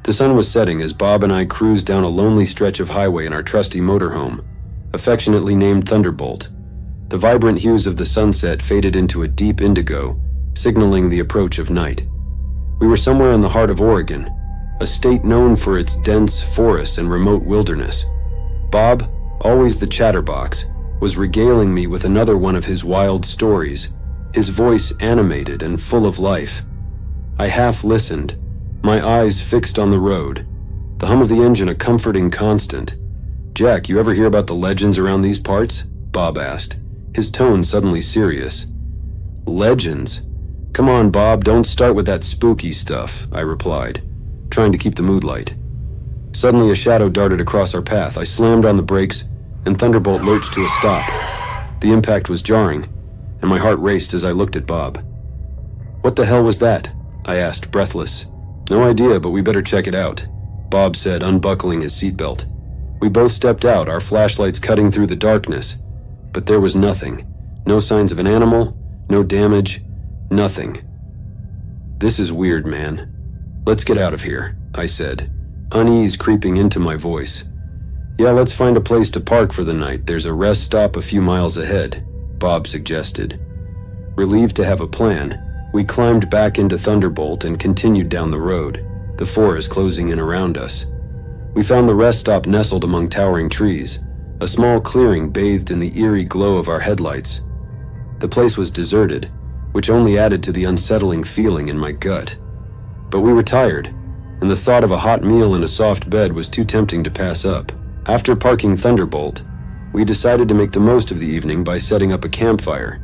The sun was setting as Bob and I cruised down a lonely stretch of highway in our trusty motorhome, affectionately named Thunderbolt. The vibrant hues of the sunset faded into a deep indigo, signaling the approach of night. We were somewhere in the heart of Oregon, a state known for its dense forests and remote wilderness. Bob, always the chatterbox, was regaling me with another one of his wild stories, his voice animated and full of life. I half listened, my eyes fixed on the road, the hum of the engine a comforting constant. "Jack, you ever hear about the legends around these parts?" Bob asked, his tone suddenly serious. "Legends? Come on, Bob, don't start with that spooky stuff," I replied, trying to keep the mood light. Suddenly a shadow darted across our path. I slammed on the brakes, and Thunderbolt lurched to a stop. The impact was jarring, and my heart raced as I looked at Bob. "What the hell was that?" I asked, breathless. "No idea, but we better check it out," Bob said, unbuckling his seatbelt. We both stepped out, our flashlights cutting through the darkness. But there was nothing. No signs of an animal, no damage, nothing. "This is weird, man. Let's get out of here," I said, unease creeping into my voice. "Yeah, let's find a place to park for the night. There's a rest stop a few miles ahead," Bob suggested. Relieved to have a plan, we climbed back into Thunderbolt and continued down the road, the forest closing in around us. We found the rest stop nestled among towering trees, a small clearing bathed in the eerie glow of our headlights. The place was deserted, which only added to the unsettling feeling in my gut. But we were tired, and the thought of a hot meal and a soft bed was too tempting to pass up. After parking Thunderbolt, we decided to make the most of the evening by setting up a campfire.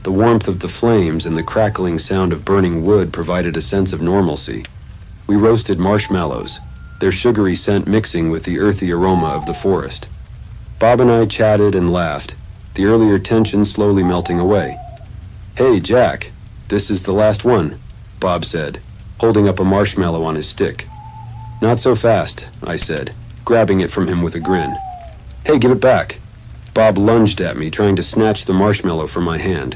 The warmth of the flames and the crackling sound of burning wood provided a sense of normalcy. We roasted marshmallows, their sugary scent mixing with the earthy aroma of the forest. Bob and I chatted and laughed, the earlier tension slowly melting away. "Hey, Jack, this is the last one," Bob said, holding up a marshmallow on his stick. "Not so fast," I said, grabbing it from him with a grin. "Hey, give it back." Bob lunged at me, trying to snatch the marshmallow from my hand.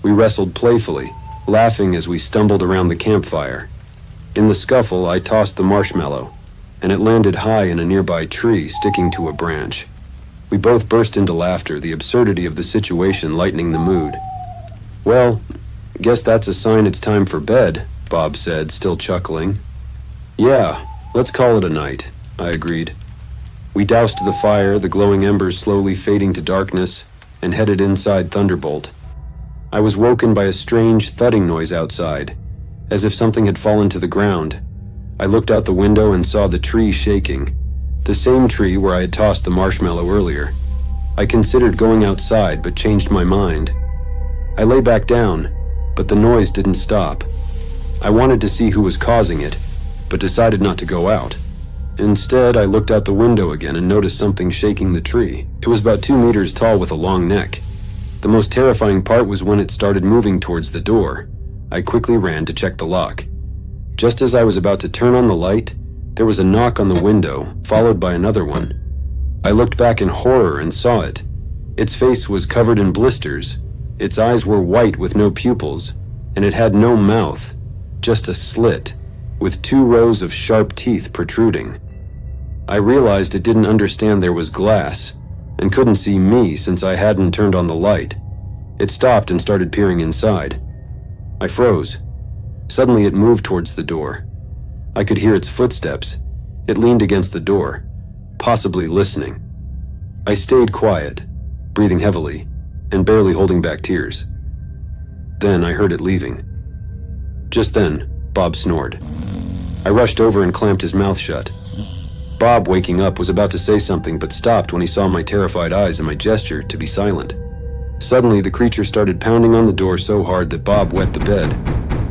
We wrestled playfully, laughing as we stumbled around the campfire. In the scuffle, I tossed the marshmallow, and it landed high in a nearby tree, sticking to a branch. We both burst into laughter, the absurdity of the situation lightening the mood. "Well, guess that's a sign it's time for bed," Bob said, still chuckling. "Yeah, let's call it a night," I agreed. We doused the fire, the glowing embers slowly fading to darkness, and headed inside Thunderbolt. I was woken by a strange thudding noise outside, as if something had fallen to the ground. I looked out the window and saw the tree shaking, the same tree where I had tossed the marshmallow earlier. I considered going outside, but changed my mind. I lay back down, but the noise didn't stop. I wanted to see who was causing it, but decided not to go out. Instead, I looked out the window again and noticed something shaking the tree. It was about 2 meters tall with a long neck. The most terrifying part was when it started moving towards the door. I quickly ran to check the lock. Just as I was about to turn on the light, there was a knock on the window, followed by another one. I looked back in horror and saw it. Its face was covered in blisters, its eyes were white with no pupils, and it had no mouth, just a slit, with 2 rows of sharp teeth protruding. I realized it didn't understand there was glass, and couldn't see me since I hadn't turned on the light. It stopped and started peering inside. I froze. Suddenly it moved towards the door. I could hear its footsteps. It leaned against the door, possibly listening. I stayed quiet, breathing heavily, and barely holding back tears. Then I heard it leaving. Just then, Bob snored. I rushed over and clamped his mouth shut. Bob, waking up, was about to say something but stopped when he saw my terrified eyes and my gesture to be silent. Suddenly, the creature started pounding on the door so hard that Bob wet the bed.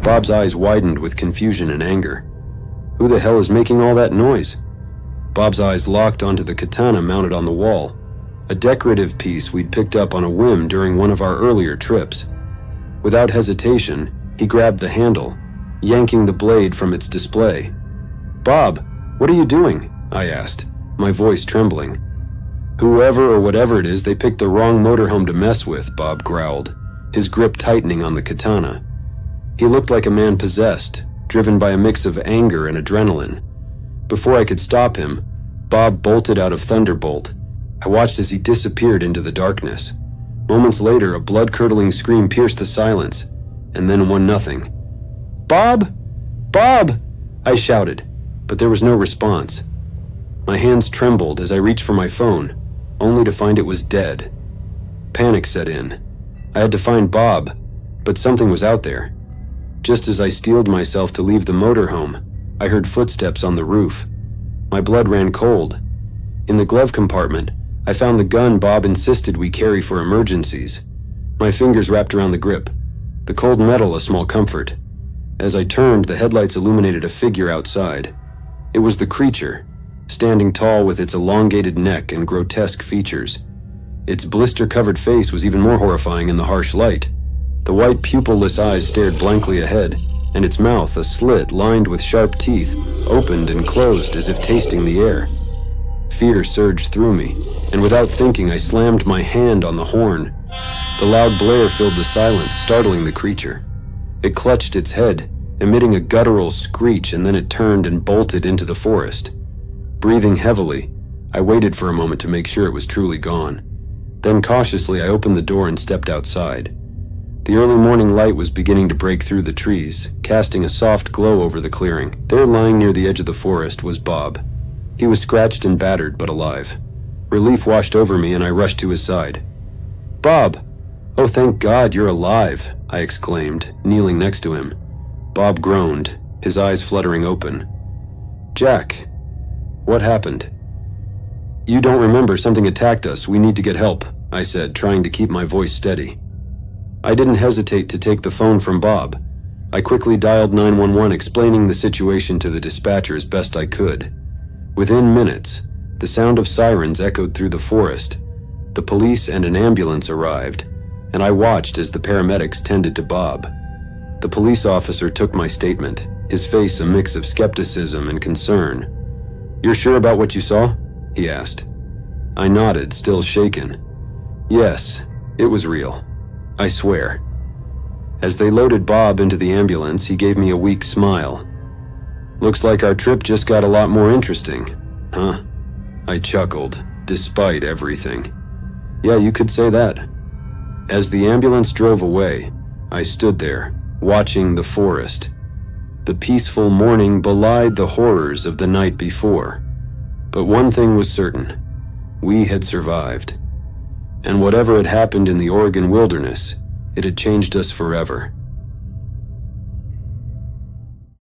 Bob's eyes widened with confusion and anger. Who the hell is making all that noise? Bob's eyes locked onto the katana mounted on the wall, a decorative piece we'd picked up on a whim during one of our earlier trips. Without hesitation, he grabbed the handle, yanking the blade from its display. "Bob, what are you doing?" I asked, my voice trembling. "Whoever or whatever it is, they picked the wrong motorhome to mess with," Bob growled, his grip tightening on the katana. He looked like a man possessed, driven by a mix of anger and adrenaline. Before I could stop him, Bob bolted out of Thunderbolt. I watched as he disappeared into the darkness. Moments later, a blood-curdling scream pierced the silence, and then 1-0. "Bob! Bob!" I shouted, but there was no response. My hands trembled as I reached for my phone, only to find it was dead. Panic set in. I had to find Bob, but something was out there. Just as I steeled myself to leave the motorhome, I heard footsteps on the roof. My blood ran cold. In the glove compartment, I found the gun Bob insisted we carry for emergencies. My fingers wrapped around the grip, the cold metal a small comfort. As I turned, the headlights illuminated a figure outside. It was the creature, standing tall with its elongated neck and grotesque features. Its blister-covered face was even more horrifying in the harsh light. The white pupilless eyes stared blankly ahead, and its mouth, a slit lined with sharp teeth, opened and closed as if tasting the air. Fear surged through me, and without thinking, I slammed my hand on the horn. The loud blare filled the silence, startling the creature. It clutched its head, emitting a guttural screech, and then it turned and bolted into the forest. Breathing heavily, I waited for a moment to make sure it was truly gone. Then cautiously, I opened the door and stepped outside. The early morning light was beginning to break through the trees, casting a soft glow over the clearing. There, lying near the edge of the forest, was Bob. He was scratched and battered, but alive. Relief washed over me, and I rushed to his side. "Bob! Oh, thank God you're alive!" I exclaimed, kneeling next to him. Bob groaned, his eyes fluttering open. "Jack, what happened?" "You don't remember something attacked us. We need to get help," I said, trying to keep my voice steady. I didn't hesitate to take the phone from Bob. I quickly dialed 911, explaining the situation to the dispatcher as best I could. Within minutes, the sound of sirens echoed through the forest. The police and an ambulance arrived, and I watched as the paramedics tended to Bob. The police officer took my statement, his face a mix of skepticism and concern. "You're sure about what you saw?" he asked. I nodded, still shaken. "Yes, it was real. I swear." As they loaded Bob into the ambulance, he gave me a weak smile. "Looks like our trip just got a lot more interesting, huh?" I chuckled, despite everything. "Yeah, you could say that." As the ambulance drove away, I stood there, watching the forest. The peaceful morning belied the horrors of the night before. But one thing was certain: we had survived. And whatever had happened in the Oregon wilderness, it had changed us forever.